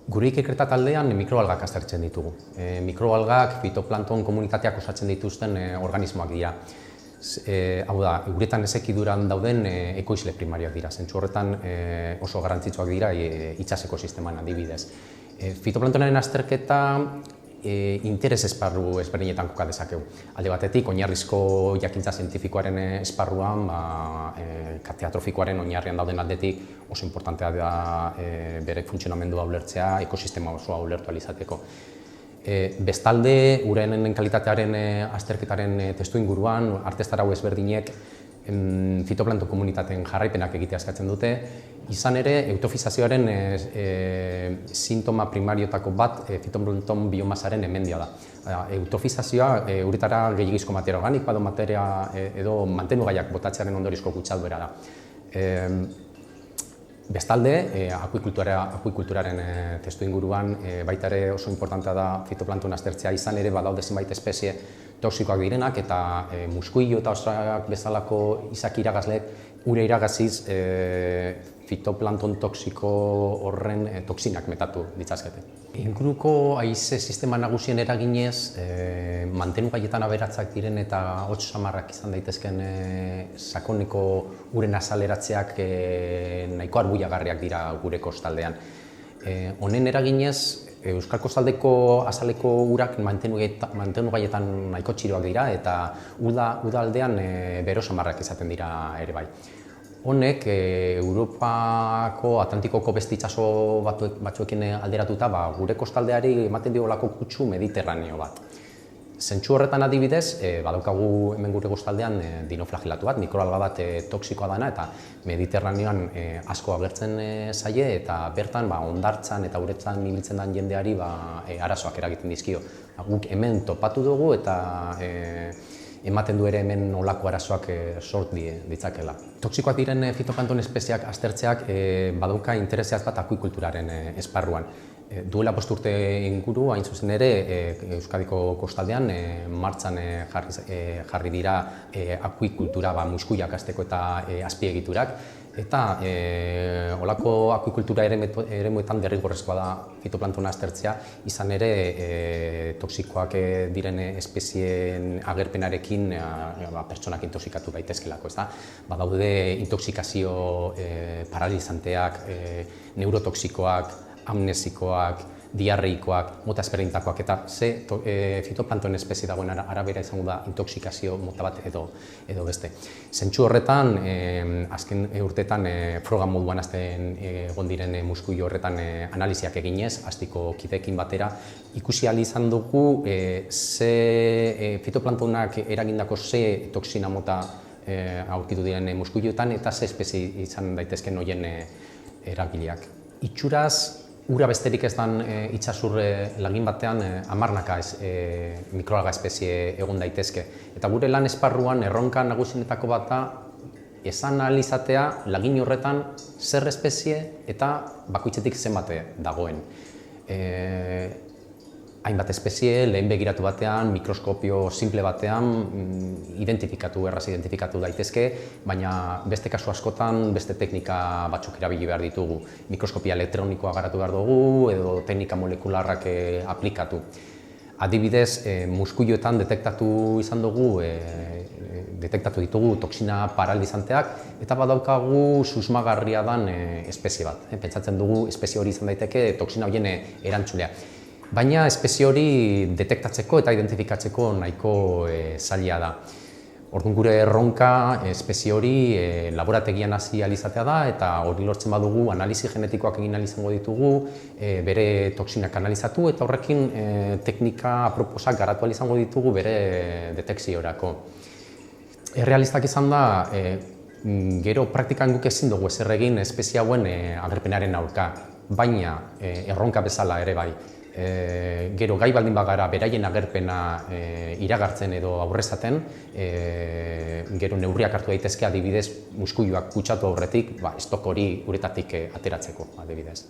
Gure ikerketa taldean mikroalgak aztertzen ditugu. Mikroalgak fitoplankton komunitateak osatzen dituzten organismoak dira. Hau da, uretan ezekiduran dauden ekoizle primarioak dira. Zentzu horretan oso garrantzitsuak dira itsas ekosisteman adibidez. Fitoplanktonaren azterketa interes esparru ezberdinetan koka dezakegu. Alde batetik, oinarrizko jakintza zientifikoaren esparruan, katea trofikoaren oinarrian dauden aldetik oso importantea da bere funtzionamendua ulertzea, ekosistema osoa ulertu ahal izateko. Bestalde, urenen kalitatearen azterketaren testuinguruan, arteztarau ezberdinek fitoplankton komunitateen jarraipenak egitea eskatzen dute, izan ere, eutofizazioaren sintoma primariotako bat fitoplankton biomasaren hemendia da. Eutofizazioa uretara gehiagizko materia organikoa edo materia edo mantenugaiak botatzearen ondorizko kutsadura da. Bestalde, akuikulturaren testuinguruan baita ere oso importantea da fitoplankton aztertzea, izan ere badaude zenbait espezie toxikoak direnak eta muskuilo eta ostrak bezalako izaki iragazleek ure iragaziz fitoplankton toxiko horren toksinak metatu ditzazkete. Inguruko haize sistema nagusien eraginez, mantenugaietan aberatzak diren eta hots samarrak izan daitezken sakoneko uren azaleratzeak nahiko arbuiagarriak dira gure kostaldean. Honen eraginez, Euskal Kostaldeko azaleko urak mantenugaietan nahiko txiroak dira eta udaldean bero samarrak izaten dira ere bai. Honek, Europako Atlantikoko beste itsaso batzuekin alderatuta, gure kostaldeari ematen diolako kutsu mediterraneo bat. Zentzu horretan adibidez, badaukagu hemen gure kostaldean dinoflagilatu bat, mikroalga bat toxikoa dana eta mediterraneoan asko agertzen zaie eta bertan hondartzan eta uretzan ibiltzen den jendeari arazoak eragiten dizkio. Guk hemen topatu dugu eta ematen du ere hemen olako arazoak sort ditzakela. Toxikoak diren fitoplankton espeziak aztertzeak badauka intereseaz bat akuikulturaren esparruan. Duela 5 urte inguru, hain zuzen ere, Euskadiko kostaldean martxan jarri dira akuikultura muskuilak hasteko eta azpiegiturak. Eta olako akuikultura eremuetan derrigorrezkoa da fitoplanktona aztertzea, izan ere toxikoak diren espezieen agerpenarekin pertsonak intoxikatu daitezkelako. Badaude intoxikazio paralizanteak, neurotoxikoak, amnesikoak, diarreikoak, mota ezberdinetakoak eta fitoplankton espezie dagoen arabera izango da intoxikazio mota bat edo beste. Zentzu horretan, azken urteetan froga moduan hasten egon diren muskuilo horretan analiziak eginez, astiko kideekin batera, ikusi ahal izan dugu fitoplanktonak eragindako ze toxina mota aurkitu diren muskuiloetan eta ze espezie izan daitezken horien eragileak. Itxuraz, ura besterik ez den itsasur lagin batean 10 mikroalga espezie egon daitezke. Eta gure lan esparruan erronka nagusienetako bat da esan ahal izatea lagin horretan zer espezie eta bakoitzetik zenbat dagoen. Hainbat espezie lehen begiratu batean, mikroskopio simple batean erraz identifikatu daitezke, baina beste kasu askotan beste teknika batzuk erabili behar ditugu. Mikroskopia elektronikoa garatu behar dugu edo teknika molekularrak aplikatu. Adibidez, muskuiloetan detektatu ditugu toxina paralizanteak eta badaukagu susmagarria den espezie bat. Pentsatzen dugu espezie hori izan daiteke toxina horien erantzulea. Baina espezie hori detektatzeko eta identifikatzeko nahiko zaila da. Orduan gure erronka espezie hori laborategian hasi ahal izatea da eta hori lortzen badugu analizi genetikoak egin ahal izango ditugu, bere toxinak analizatu eta horrekin teknika aproposak garatu ahal izango ditugu bere detekziorako. Errealistak izan da, gero praktikan guk ezin dugu ezer egin espezie hauen agerpenaren aurka, baina erronka bezala ere bai. Gero gai baldin bagara beraien agerpena iragartzen edo aurrezaten, gero neurriak hartu daitezke adibidez muskuiluak kutsatu aurretik, stok hori uretatik ateratzeko adibidez.